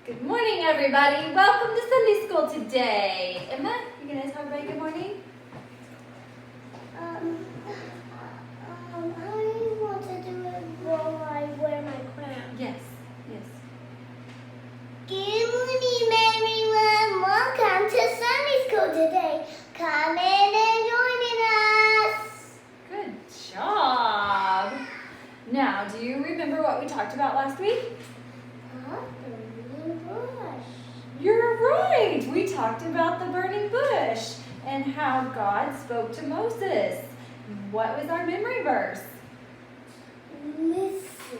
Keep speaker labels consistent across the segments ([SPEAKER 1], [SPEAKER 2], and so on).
[SPEAKER 1] Good morning, everybody. Welcome to Sunday School today. Emma, you gonna tell everybody good morning?
[SPEAKER 2] I want to do it while I wear my crown.
[SPEAKER 1] Yes, yes.
[SPEAKER 2] Good morning, everyone. Welcome to Sunday School today. Come in and join us.
[SPEAKER 1] Good job. Now, do you remember what we talked about last week?
[SPEAKER 2] Burning bush.
[SPEAKER 1] You're right. We talked about the burning bush and how God spoke to Moses. What was our memory verse?
[SPEAKER 2] Listen,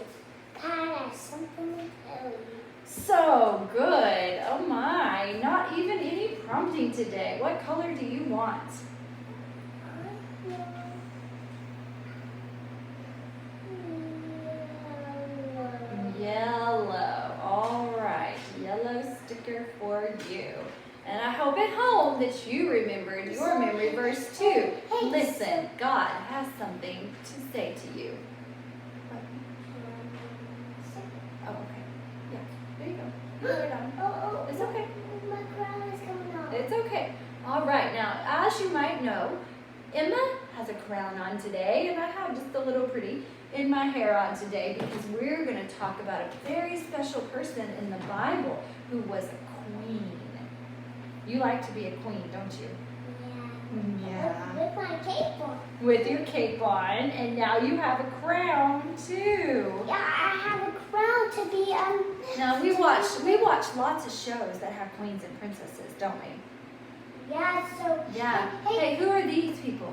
[SPEAKER 2] God has something to tell you.
[SPEAKER 1] So good. Oh my. Not even any prompting today. What color do you want? Yellow. All right. Yellow sticker for you. And I hope at home that you remembered your memory verse too. Listen, God has something to say to you. Oh, okay. Yeah. There you go. You put it on.
[SPEAKER 2] Oh,
[SPEAKER 1] It's okay.
[SPEAKER 2] my crown is coming off.
[SPEAKER 1] It's okay. All right. Now, as you might know, Emma has a crown on today, and I have just a little pretty in my hair on today because we're going to talk about a very special person in the Bible who was a queen. You like to be a queen, don't you? Yeah.
[SPEAKER 2] With my cape on.
[SPEAKER 1] With your cape on, and now you have a crown too.
[SPEAKER 2] Yeah, I have a crown to be
[SPEAKER 1] Now we watch lots of shows that have queens and princesses, don't we?
[SPEAKER 2] Yeah, so
[SPEAKER 1] Yeah. Hey, who are these people?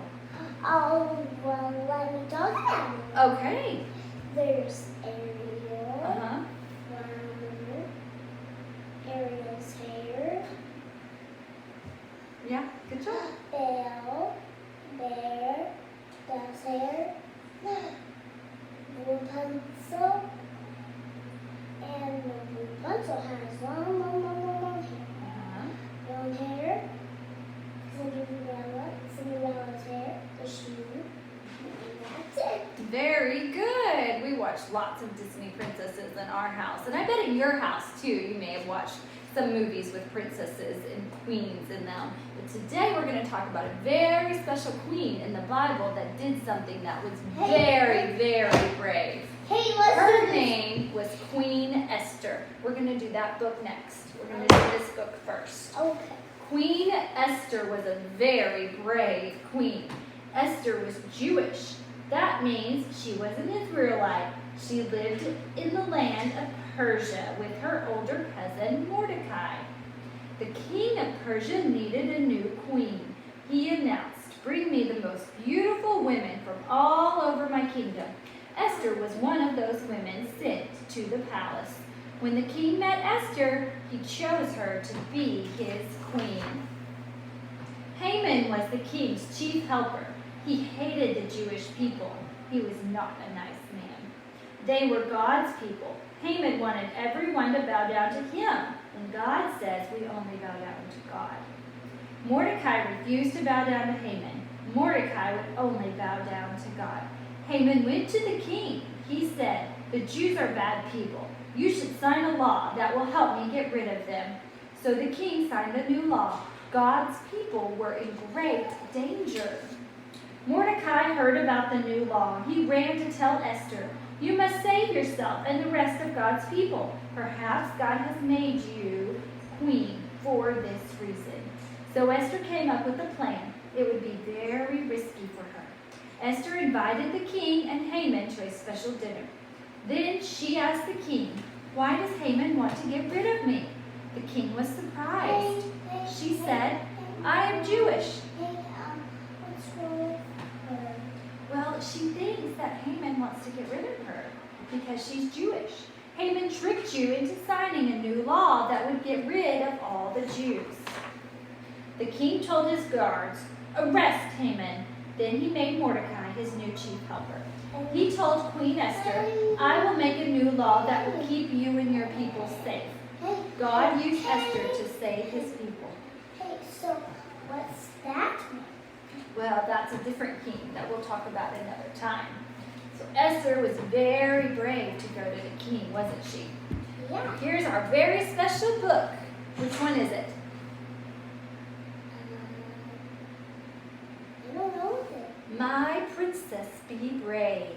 [SPEAKER 2] oh well, let me talk about it.
[SPEAKER 1] Okay.
[SPEAKER 2] There's Ariel,
[SPEAKER 1] Uh-huh.
[SPEAKER 2] Flower, Ariel's hair,
[SPEAKER 1] Yeah, good job.
[SPEAKER 2] Belle, Bear, Belle's hair, Rapunzel, and Rapunzel has long hair.
[SPEAKER 1] Uh-huh.
[SPEAKER 2] Long hair, Cinderella's hair, the shoe, and that's it.
[SPEAKER 1] Very good. We watch lots of Disney princesses in our house, and I bet in your house too. You may have watched some movies with princesses and queens in them. But today we're going to talk about a very special queen in the Bible that did something that was very, very brave.
[SPEAKER 2] Hey, let's
[SPEAKER 1] Her
[SPEAKER 2] do this.
[SPEAKER 1] name was Queen Esther. We're going to do that book next. We're going to do this book first.
[SPEAKER 2] Okay.
[SPEAKER 1] Queen Esther was a very brave queen. Esther was Jewish. That means she was an Israelite. She lived in the land of Persia with her older cousin Mordecai. The king of Persia needed a new queen. He announced, "Bring me the most beautiful women from all over my kingdom." Esther was one of those women sent to the palace. When the king met Esther, he chose her to be his queen. Haman was the king's chief helper. He hated the Jewish people. He was not a nice man. They were God's people. Haman wanted everyone to bow down to him, and God says we only bow down to God. Mordecai refused to bow down to Haman. Mordecai would only bow down to God. Haman went to the king. He said, "The Jews are bad people. You should sign a law that will help me get rid of them." So the king signed the new law. God's people were in great danger. Mordecai heard about the new law. He ran to tell Esther, "You must save yourself and the rest of God's people. Perhaps God has made you queen for this reason." So Esther came up with a plan. It would be very risky for her. Esther invited the king and Haman to a special dinner. Then she asked the king, "Why does Haman want to get rid of me?" The king was surprised. She said, "I am Jewish."
[SPEAKER 2] Hey, what's wrong with her?
[SPEAKER 1] Well, she thinks that Haman wants to get rid of her because she's Jewish. Haman tricked you into signing a new law that would get rid of all the Jews. The king told his guards, "Arrest Haman." Then he made Mordecai his new chief helper. He told Queen Esther, "I will make a new law that will keep you and your people safe." God used Esther to save his people.
[SPEAKER 2] Hey, so what's that mean?
[SPEAKER 1] Well, that's a different king that we'll talk about another time. So Esther was very brave to go to the king, wasn't she?
[SPEAKER 2] Yeah.
[SPEAKER 1] Here's our very special book. Which one is it?
[SPEAKER 2] I don't know it.
[SPEAKER 1] My Princess Be Brave.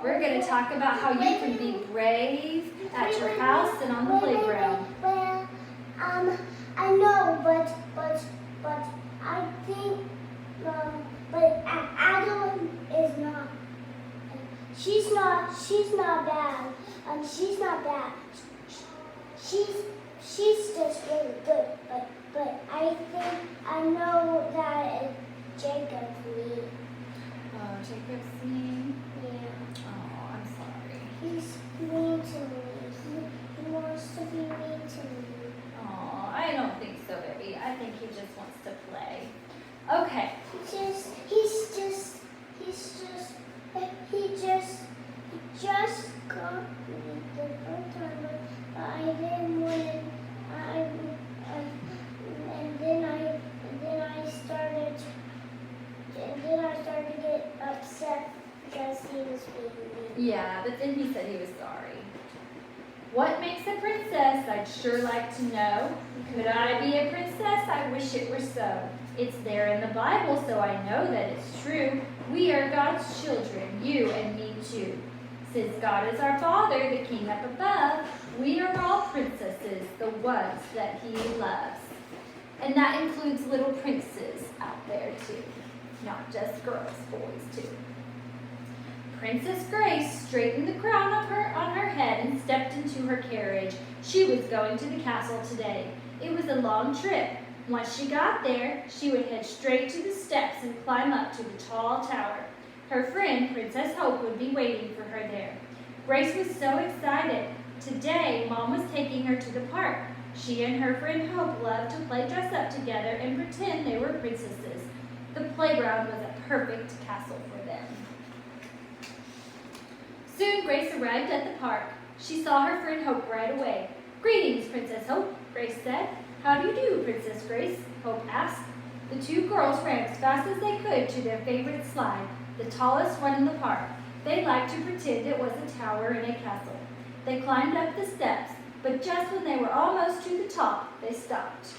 [SPEAKER 1] We're going to talk about how you can be brave at your house and on the playground.
[SPEAKER 2] Well, I know, but I think, but Adeline is not. She's not bad. She's not bad. She's just really good. But I think I know that it's Jacob's me.
[SPEAKER 1] Oh, Jacob's mean.
[SPEAKER 2] Yeah.
[SPEAKER 1] Oh, I'm sorry.
[SPEAKER 2] He's mean to me. He wants to be mean to me.
[SPEAKER 1] Oh, I don't think so, baby. I think he just wants to play. Okay.
[SPEAKER 2] He just got me the first time, but I didn't want it. And then I started to get upset because he was being mean.
[SPEAKER 1] Yeah, but then he said he was sorry. What makes a princess? I'd sure like to know. Could I be a princess? I wish it were so. It's there in the Bible, so I know that it's true. We are God's children, you and me too. Since God is our Father, the King up above, we are all princesses, the ones that He loves. And that includes little princes out there too, not just girls, boys too. Princess Grace straightened the crown on her head and stepped into her carriage. She was going to the castle today. It was a long trip. Once she got there, she would head straight to the steps and climb up to the tall tower. Her friend, Princess Hope, would be waiting for her there. Grace was so excited. Today, Mom was taking her to the park. She and her friend Hope loved to play dress up together and pretend they were princesses. The playground was a perfect castle for them. Soon Grace arrived at the park. She saw her friend Hope right away. "Greetings, Princess Hope," Grace said. "How do you do, Princess Grace?" Hope asked. The two girls ran as fast as they could to their favorite slide, the tallest one in the park. They liked to pretend it was a tower in a castle. They climbed up the steps, but just when they were almost to the top, they stopped.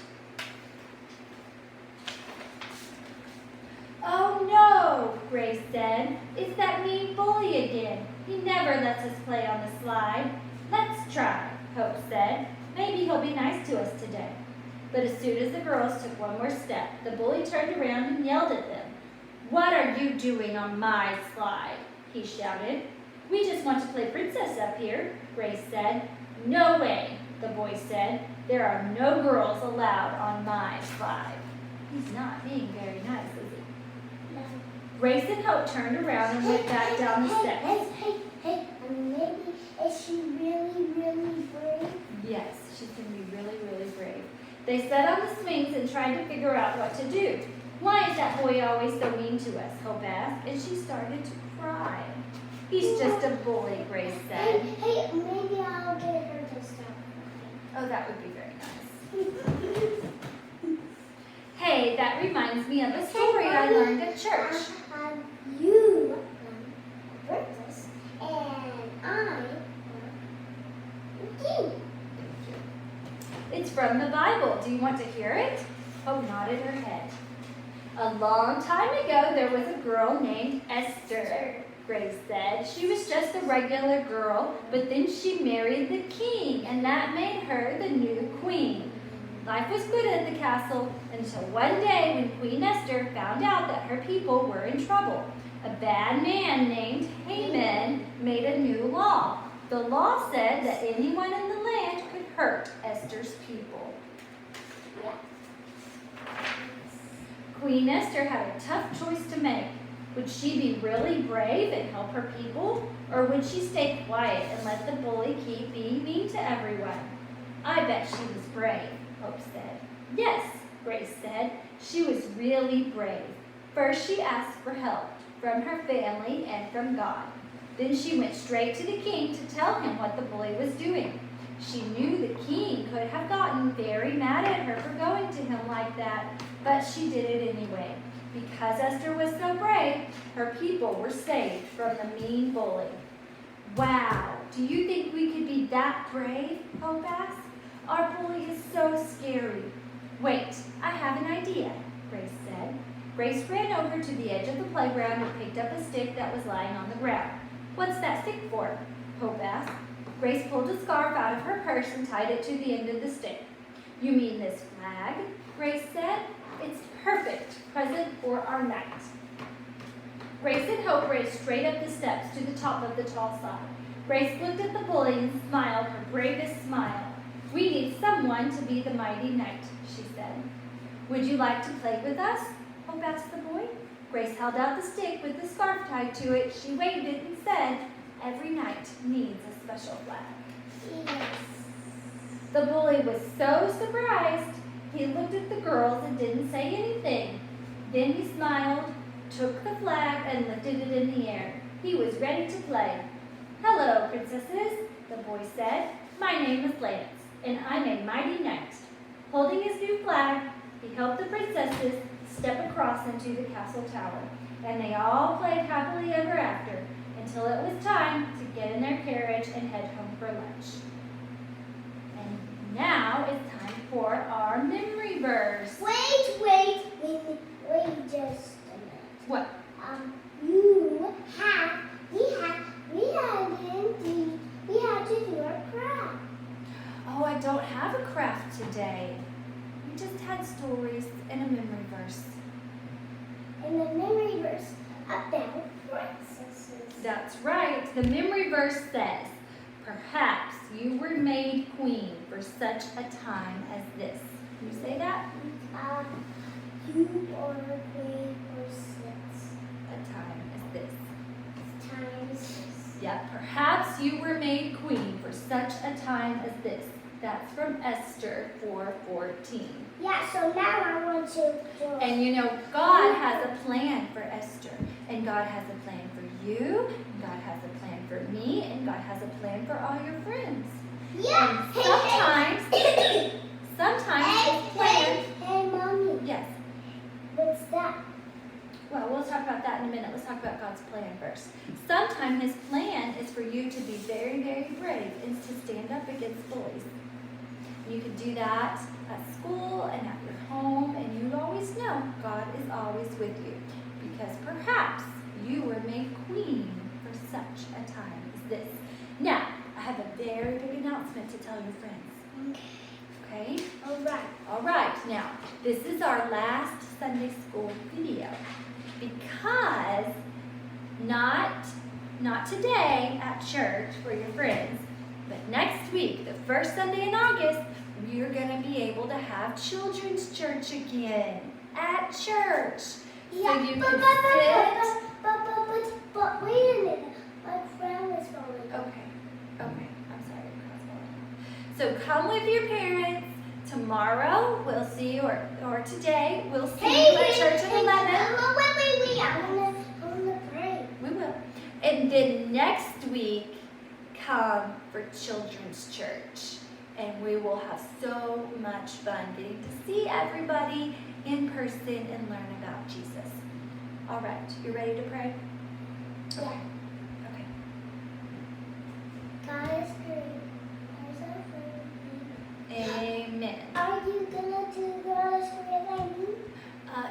[SPEAKER 1] "Oh no," Grace said. "It's that mean bully again. He never lets us play on the slide." "Let's try," Hope said. "Maybe he'll be nice to us today." But as soon as the girls took one more step, the bully turned around and yelled at them. "What are you doing on my slide?" he shouted. "We just want to play princess up here," Grace said. "No way," the boy said. "There are no girls allowed on my slide." He's not being very nice, is he?
[SPEAKER 2] No.
[SPEAKER 1] Grace and Hope turned around and went back down the steps.
[SPEAKER 2] Hey, maybe is she really brave?
[SPEAKER 1] Yes, she can be really, really brave. They sat on the swings and tried to figure out what to do. "Why is that boy always so mean to us?" Hope asked, and she started to cry. "He's just a bully," Grace said.
[SPEAKER 2] Hey, maybe I'll get her to stop crying.
[SPEAKER 1] Oh, that would be very nice. Hey, that reminds me of a story I learned at church.
[SPEAKER 2] You are a princess, and I am a king.
[SPEAKER 1] It's from the Bible. Do you want to hear it? Hope nodded her head. "A long time ago, there was a girl named Esther," Grace said. "She was just a regular girl, but then she married the king, and that made her the new queen. Life was good at the castle until one day when Queen Esther found out that her people were in trouble. A bad man named Haman made a new law. The law said that anyone in the land could hurt Esther's people. Queen Esther had a tough choice to make. Would she be really brave and help her people, or would she stay quiet and let the bully keep being mean to everyone? I bet she was brave," Hope said. "Yes," Grace said. "She was really brave. First she asked for help from her family and from God. Then she went straight to the king to tell him what the bully was doing. She knew the king could have gotten very mad at her for going to him like that, but she did it anyway. Because Esther was so brave, her people were saved from the mean bully." Wow, Do you think we could be that brave? Hope asked. Our bully is so scary. Wait, I have an idea, Grace said. Grace ran over to the edge of the playground and picked up a stick that was lying on the ground. What's that stick for? Hope asked. Grace pulled a scarf out of her purse and tied it to the end of the stick. You mean this flag? Grace said. It's perfect present for our night. Grace and Hope raced straight up the steps to the top of the tall sign. Grace looked at the bully and smiled her bravest smile. We need someone to be the mighty knight, she said. Would you like to play with us? Hope asked the boy. Grace held out the stick with the scarf tied to it. She waved it and said, every knight needs a special flag.
[SPEAKER 2] Yes.
[SPEAKER 1] The bully was so surprised, he looked at the girls and didn't say anything. Then he smiled, took the flag, and lifted it in the air. He was ready to play. Hello, princesses, the boy said. My name is Lance, and I'm a mighty knight. Holding his new flag, he helped the princesses step across into the castle tower, and they all played happily ever after until it was time to get in their carriage and head home for lunch. And now it's time for our memory verse.
[SPEAKER 2] Wait just a minute.
[SPEAKER 1] What?
[SPEAKER 2] We had to do our craft.
[SPEAKER 1] Oh, I don't have a craft today. We just had stories and a memory verse.
[SPEAKER 2] And the memory verse about princesses.
[SPEAKER 1] That's right. The memory verse says, perhaps you were made queen for such a time as this. Can you say that?
[SPEAKER 2] You are queen for such
[SPEAKER 1] A time as this.
[SPEAKER 2] times.
[SPEAKER 1] Yeah, perhaps you were made queen for such a time as this. That's from Esther 4:14.
[SPEAKER 2] Yeah, so now I want to do.
[SPEAKER 1] And you know, God has a plan for Esther. And God has a plan for you. And God has a plan for me. And God has a plan for all your friends.
[SPEAKER 2] Yeah.
[SPEAKER 1] And sometimes His plan.
[SPEAKER 2] Hey, Mommy.
[SPEAKER 1] Yes.
[SPEAKER 2] What's that?
[SPEAKER 1] Well, we'll talk about that in a minute. Let's talk about God's plan first. Sometimes His plan is for you to be very, very brave and to stand up against bullies. You can do that at school and at your home, and you always know God is always with you, because perhaps you were made queen for such a time as this. Now, I have a very big announcement to tell your friends. Okay? All right. Now, this is our last Sunday school video, because not today at church for your friends, but next week, the first Sunday in August, you're going to be able to have children's church again at church.
[SPEAKER 2] Yeah,
[SPEAKER 1] So you can sit.
[SPEAKER 2] But wait a minute. My friend is falling.
[SPEAKER 1] Okay. I'm sorry. So come with your parents. Tomorrow we'll see you, or today we'll see you at church at 11.
[SPEAKER 2] Wait. I wanna pray.
[SPEAKER 1] We will. And then next week, come for children's church. And we will have so much fun getting to see everybody in person and learn about Jesus. All right, you ready to pray?
[SPEAKER 2] Yeah.
[SPEAKER 1] Okay.
[SPEAKER 2] God is great.
[SPEAKER 1] Amen.
[SPEAKER 2] Are you gonna do the prayer like me?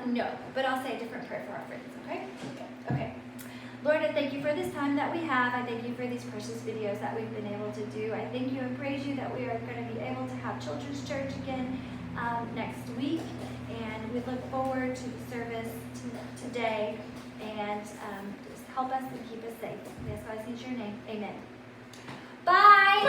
[SPEAKER 1] No, but I'll say a different prayer for our friends, okay? Okay. Lord, I thank you for this time that we have. I thank you for these precious videos that we've been able to do. I thank you and praise you that we are going to be able to have children's church again next week. And we look forward to the service today. And just help us and keep us safe. Yes, God, in your name. Amen. Bye.